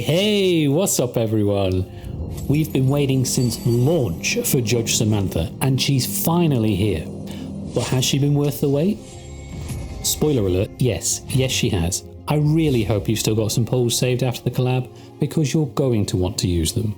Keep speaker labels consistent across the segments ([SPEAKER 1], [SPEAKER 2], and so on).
[SPEAKER 1] Hey, what's up everyone? We've been waiting since launch for Judge Samantha, and she's finally here. But has she been worth the wait? Spoiler alert, yes she has. I really hope you've still got some polls saved after the collab, because you're going to want to use them.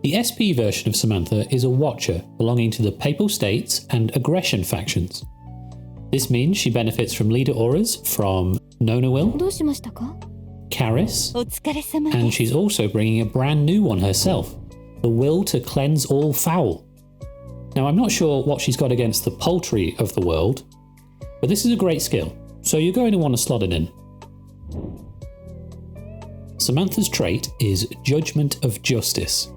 [SPEAKER 1] The SP version of Samantha is a Watcher belonging to the Papal States and Aggression factions. This means she benefits from leader auras from Nona Will, Karis, and she's also bringing a brand new one herself, the will to cleanse all foul. Now I'm not sure what she's got against the poultry of the world, but this is a great skill, so you're going to want to slot it in. Samantha's trait is Judgment of Justice.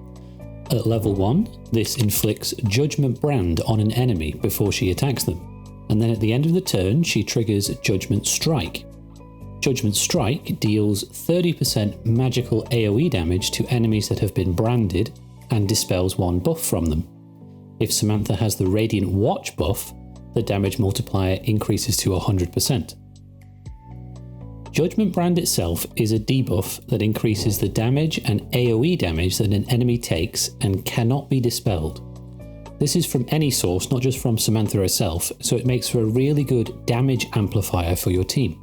[SPEAKER 1] At level 1, this inflicts Judgment Brand on an enemy before she attacks them. And then at the end of the turn, she triggers Judgment Strike. Judgment Strike deals 30% magical AoE damage to enemies that have been branded and dispels one buff from them. If Samantha has the Radiant Watch buff, the damage multiplier increases to 100%. Judgment Brand itself is a debuff that increases the damage and AoE damage that an enemy takes and cannot be dispelled. This is from any source, not just from Samantha herself, so it makes for a really good damage amplifier for your team.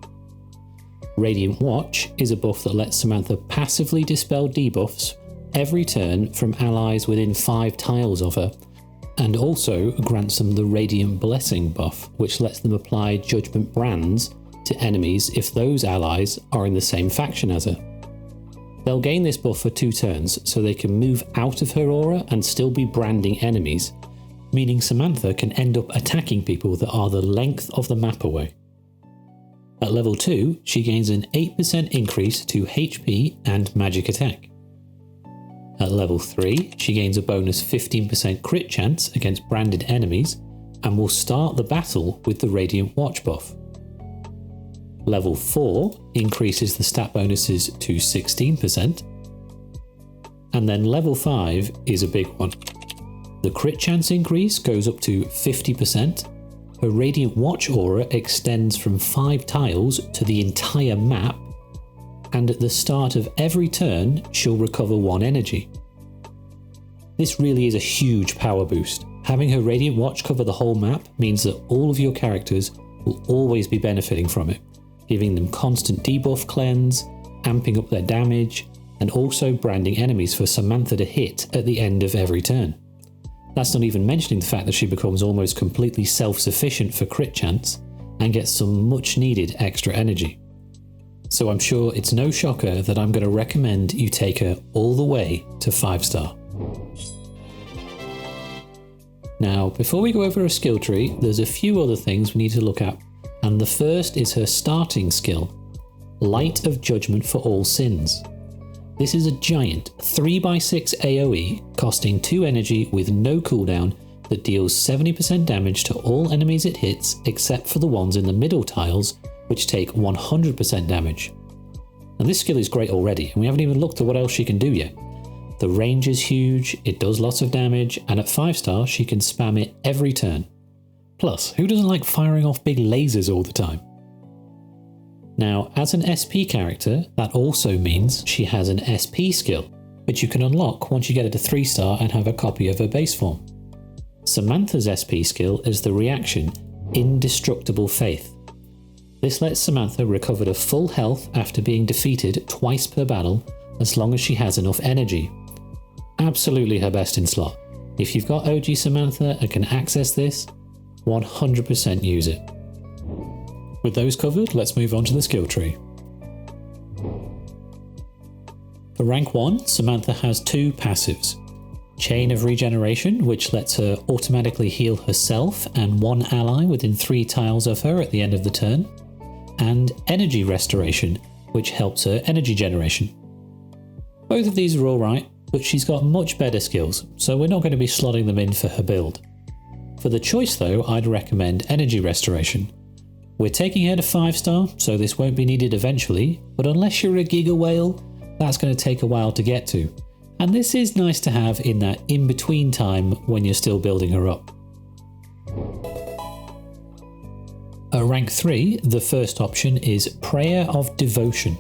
[SPEAKER 1] Radiant Watch is a buff that lets Samantha passively dispel debuffs every turn from allies within 5 tiles of her, and also grants them the Radiant Blessing buff, which lets them apply Judgment Brands to enemies if those allies are in the same faction as her. They'll gain this buff for 2 turns, so they can move out of her aura and still be branding enemies, meaning Samantha can end up attacking people that are the length of the map away. At level 2, she gains an 8% increase to HP and magic attack. At level 3, she gains a bonus 15% crit chance against branded enemies and will start the battle with the Radiant Watch buff. Level 4 increases the stat bonuses to 16%. And then level 5 is a big one. The crit chance increase goes up to 50%. Her Radiant Watch aura extends from 5 tiles to the entire map, and at the start of every turn, she'll recover 1 energy. This really is a huge power boost. Having her Radiant Watch cover the whole map means that all of your characters will always be benefiting from it, giving them constant debuff cleanse, amping up their damage, and also branding enemies for Samantha to hit at the end of every turn. That's not even mentioning the fact that she becomes almost completely self-sufficient for crit chance and gets some much needed extra energy. So I'm sure it's no shocker that I'm going to recommend you take her all the way to 5-star. Now, before we go over her skill tree, there's a few other things we need to look at, and the first is her starting skill, Light of Judgment for All Sins. This is a giant 3x6 AoE costing 2 energy with no cooldown that deals 70% damage to all enemies it hits except for the ones in the middle tiles, which take 100% damage. And this skill is great already, and we haven't even looked at what else she can do yet. The range is huge, it does lots of damage, and at 5-star she can spam it every turn. Plus, who doesn't like firing off big lasers all the time? Now, as an SP character, that also means she has an SP skill, which you can unlock once you get her to 3-star and have a copy of her base form. Samantha's SP skill is the reaction, Indestructible Faith. This lets Samantha recover to full health after being defeated twice per battle, as long as she has enough energy. Absolutely her best in slot. If you've got OG Samantha and can access this, 100% use it. With those covered, let's move on to the skill tree. For rank 1, Samantha has 2 passives. Chain of Regeneration, which lets her automatically heal herself and 1 ally within 3 tiles of her at the end of the turn, and Energy Restoration, which helps her energy generation. Both of these are alright, but she's got much better skills, so we're not going to be slotting them in for her build. For the choice though, I'd recommend Energy Restoration. We're taking her to 5-star, so this won't be needed eventually, but unless you're a Giga Whale, that's going to take a while to get to. And this is nice to have in that in-between time when you're still building her up. At rank 3, the first option is Prayer of Devotion.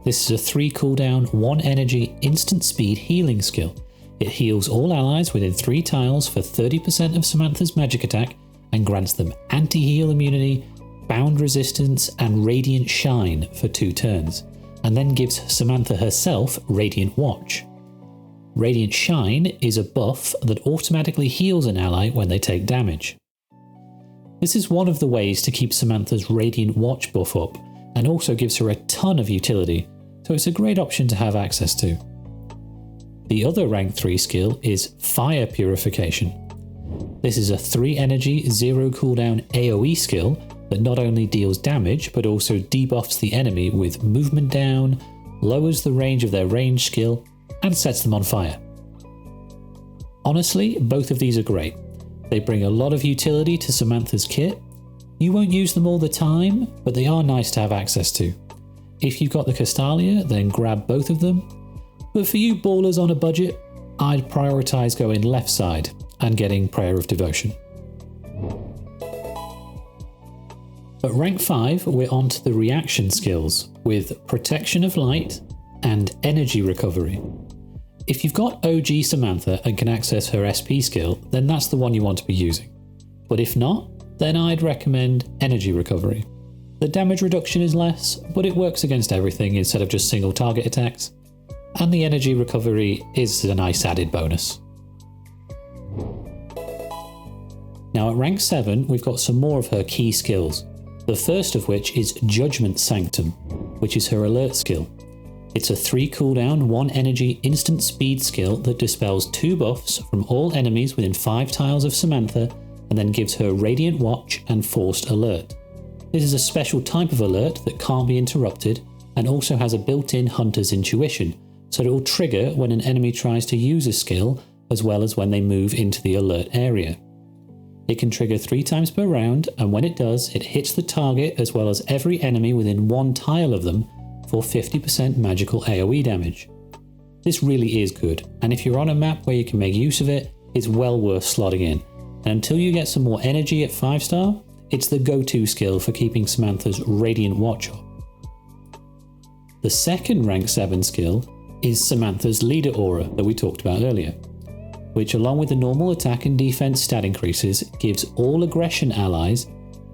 [SPEAKER 1] This is a 3 cooldown, 1 energy, instant speed healing skill. It heals all allies within 3 tiles for 30% of Samantha's magic attack and grants them anti-heal immunity, bound resistance, and radiant shine for 2 turns, and then gives Samantha herself Radiant Watch. Radiant Shine is a buff that automatically heals an ally when they take damage. This is one of the ways to keep Samantha's Radiant Watch buff up, and also gives her a ton of utility, so it's a great option to have access to. The other rank 3 skill is Fire Purification. This is a 3 energy, 0 cooldown AoE skill that not only deals damage but also debuffs the enemy with movement down, lowers the range of their range skill, and sets them on fire. Honestly, both of these are great. They bring a lot of utility to Samantha's kit. You won't use them all the time, but they are nice to have access to. If you've got the Convallaria, then grab both of them. But for you ballers on a budget, I'd prioritise going left side and getting Prayer of Devotion. At rank 5, we're on to the reaction skills with Protection of Light and Energy Recovery. If you've got OG Samantha and can access her SP skill, then that's the one you want to be using. But if not, then I'd recommend Energy Recovery. The damage reduction is less, but it works against everything instead of just single target attacks, and the Energy Recovery is a nice added bonus. Now at rank 7, we've got some more of her key skills, the first of which is Judgment Sanctum, which is her alert skill. It's a 3 cooldown, 1 energy instant speed skill that dispels 2 buffs from all enemies within 5 tiles of Samantha and then gives her Radiant Watch and Forced Alert. This is a special type of alert that can't be interrupted and also has a built-in Hunter's Intuition, so it will trigger when an enemy tries to use a skill as well as when they move into the alert area. It can trigger 3 times per round, and when it does, it hits the target as well as every enemy within 1 tile of them for 50% magical AoE damage. This really is good, and if you're on a map where you can make use of it, it's well worth slotting in. And until you get some more energy at 5 star, it's the go-to skill for keeping Samantha's Radiant Watch up. The second rank 7 skill is Samantha's Leader Aura that we talked about earlier, which along with the normal attack and defense stat increases gives all aggression allies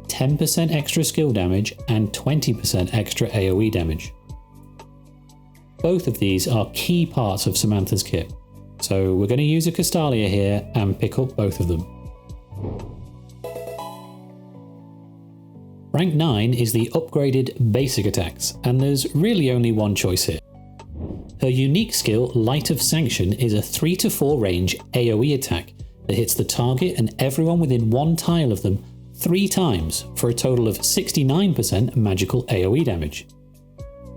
[SPEAKER 1] 10% extra skill damage and 20% extra AoE damage. Both of these are key parts of Samantha's kit, so we're going to use a Convallaria here and pick up both of them. Rank 9 is the upgraded basic attacks, and there's really only one choice here. Her unique skill, Light of Sanction, is a 3 to 4 range AoE attack that hits the target and everyone within 1 tile of them 3 times for a total of 69% magical AoE damage.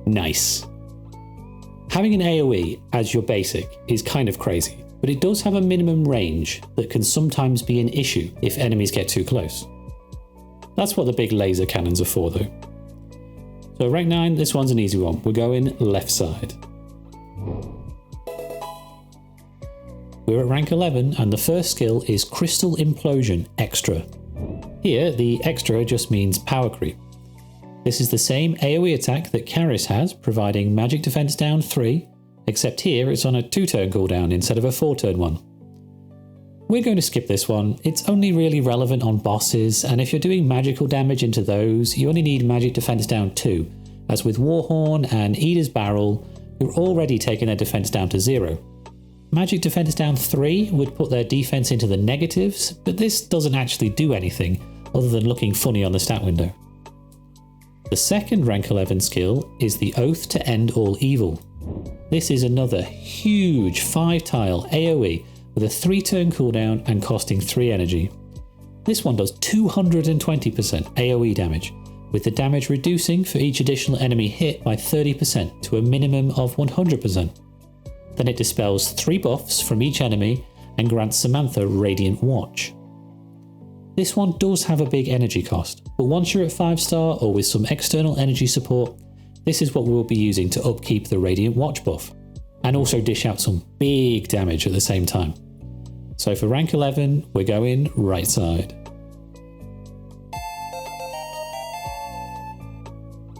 [SPEAKER 1] Nice. Having an AoE as your basic is kind of crazy, but it does have a minimum range that can sometimes be an issue if enemies get too close. That's what the big laser cannons are for though. So rank 9, this one's an easy one. We're going left side. We're at rank 11 and the first skill is Crystal Implosion Extra. Here the extra just means power creep. This is the same AoE attack that Karis has, providing magic defense down 3, except here it's on a 2-turn cooldown instead of a 4-turn one. We're going to skip this one. It's only really relevant on bosses, and if you're doing magical damage into those, you only need magic defense down 2, as with Warhorn and Eda's Barrel, you're already taking their defense down to 0. Magic defense down 3 would put their defense into the negatives, but this doesn't actually do anything other than looking funny on the stat window. The second rank 11 skill is the Oath to End All Evil. This is another huge 5-tile AoE with a 3-turn cooldown and costing 3 energy. This one does 220% AoE damage, with the damage reducing for each additional enemy hit by 30% to a minimum of 100%. Then it dispels 3 buffs from each enemy and grants Samantha Radiant Watch. This one does have a big energy cost, but once you're at 5 star or with some external energy support, this is what we'll be using to upkeep the Radiant Watch buff, and also dish out some big damage at the same time. So for rank 11, we're going right side.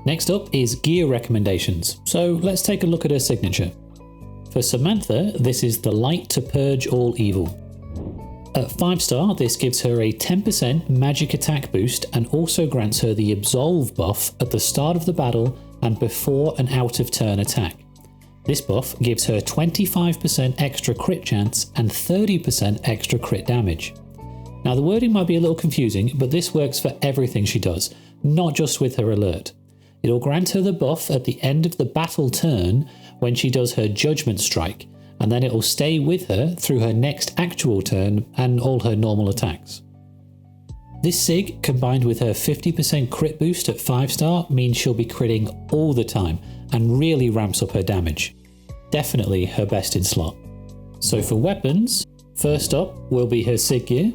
[SPEAKER 1] Next up is gear recommendations, so let's take a look at her signature. For Samantha, this is the Light to Purge All Evil. At 5-star, this gives her a 10% magic attack boost and also grants her the Absolve buff at the start of the battle and before an out of turn attack. This buff gives her 25% extra crit chance and 30% extra crit damage. Now the wording might be a little confusing, but this works for everything she does, not just with her alert. It'll grant her the buff at the end of the battle turn when she does her Judgment Strike, and then it'll stay with her through her next actual turn and all her normal attacks. This sig, combined with her 50% crit boost at 5-star, means she'll be critting all the time and really ramps up her damage. Definitely her best in slot. So for weapons, first up will be her sig gear.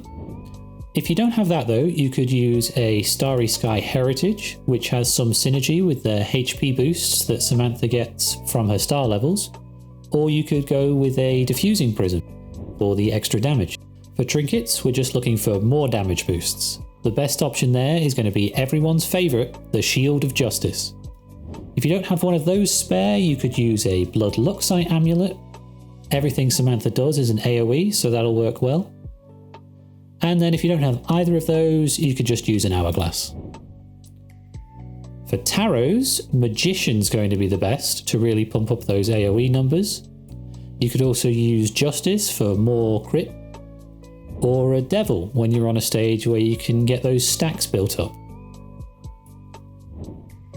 [SPEAKER 1] If you don't have that though, you could use a Starry Sky Heritage, which has some synergy with the HP boosts that Samantha gets from her star levels, or you could go with a Diffusing Prism for the extra damage. For trinkets, we're just looking for more damage boosts. The best option there is going to be everyone's favourite, the Shield of Justice. If you don't have one of those spare, you could use a Blood Luxite Amulet. Everything Samantha does is an AoE, so that'll work well. And then if you don't have either of those, you could just use an Hourglass. For tarots, Magician's going to be the best to really pump up those AoE numbers. You could also use Justice for more crit, or a Devil when you're on a stage where you can get those stacks built up.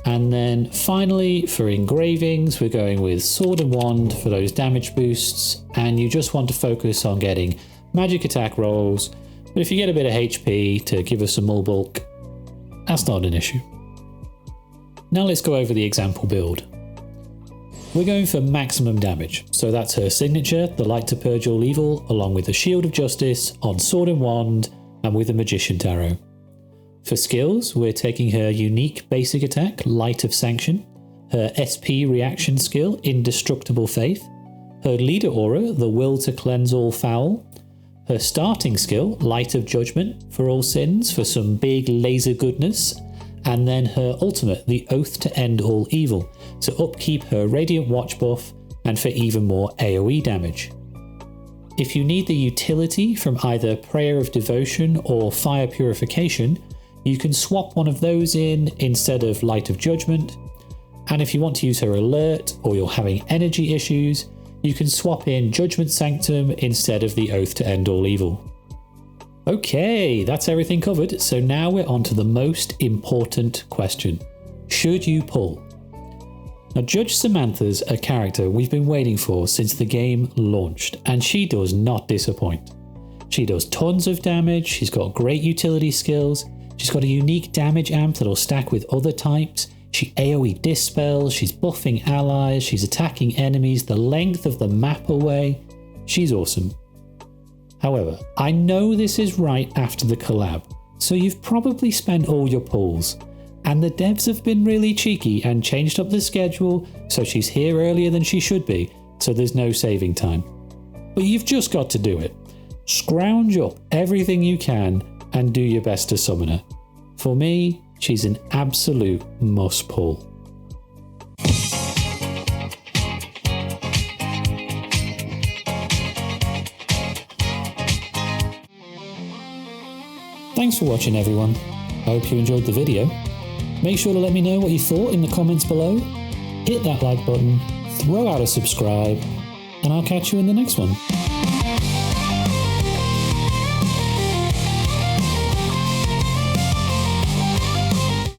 [SPEAKER 1] And then finally, for engravings, we're going with Sword and Wand for those damage boosts, and you just want to focus on getting magic attack rolls, but if you get a bit of HP to give us some more bulk, that's not an issue. Now let's go over the example build. We're going for maximum damage, so that's her signature, the Light to Purge All Evil, along with the Shield of Justice on Sword and Wand, and with a Magician Tarot. For skills, we're taking her unique basic attack, Light of Sanction, her SP reaction skill, Indestructible Faith, her leader aura, the Will to Cleanse All Foul, her starting skill, Light of Judgment, for all sins, for some big laser goodness, and then her ultimate, the Oath to End All Evil, to upkeep her Radiant Watch buff and for even more AoE damage. If you need the utility from either Prayer of Devotion or Fire Purification, you can swap one of those in instead of Light of Judgment, and if you want to use her alert or you're having energy issues, you can swap in Judgment Sanctum instead of the Oath to End All Evil. Okay, that's everything covered, so now we're on to the most important question. Should you pull? Now, Judge Samantha's a character we've been waiting for since the game launched, and she does not disappoint. She does tons of damage, she's got great utility skills, she's got a unique damage amp that'll stack with other types, she AoE dispels, she's buffing allies, she's attacking enemies the length of the map away. She's awesome. However, I know this is right after the collab, so you've probably spent all your pulls, and the devs have been really cheeky and changed up the schedule so she's here earlier than she should be, so there's no saving time. But you've just got to do it. Scrounge up everything you can and do your best to summon her. For me, she's an absolute must pull. Thanks for watching everyone. I hope you enjoyed the video. Make sure to let me know what you thought in the comments below. Hit that like button, throw out a subscribe, and I'll catch you in the next one.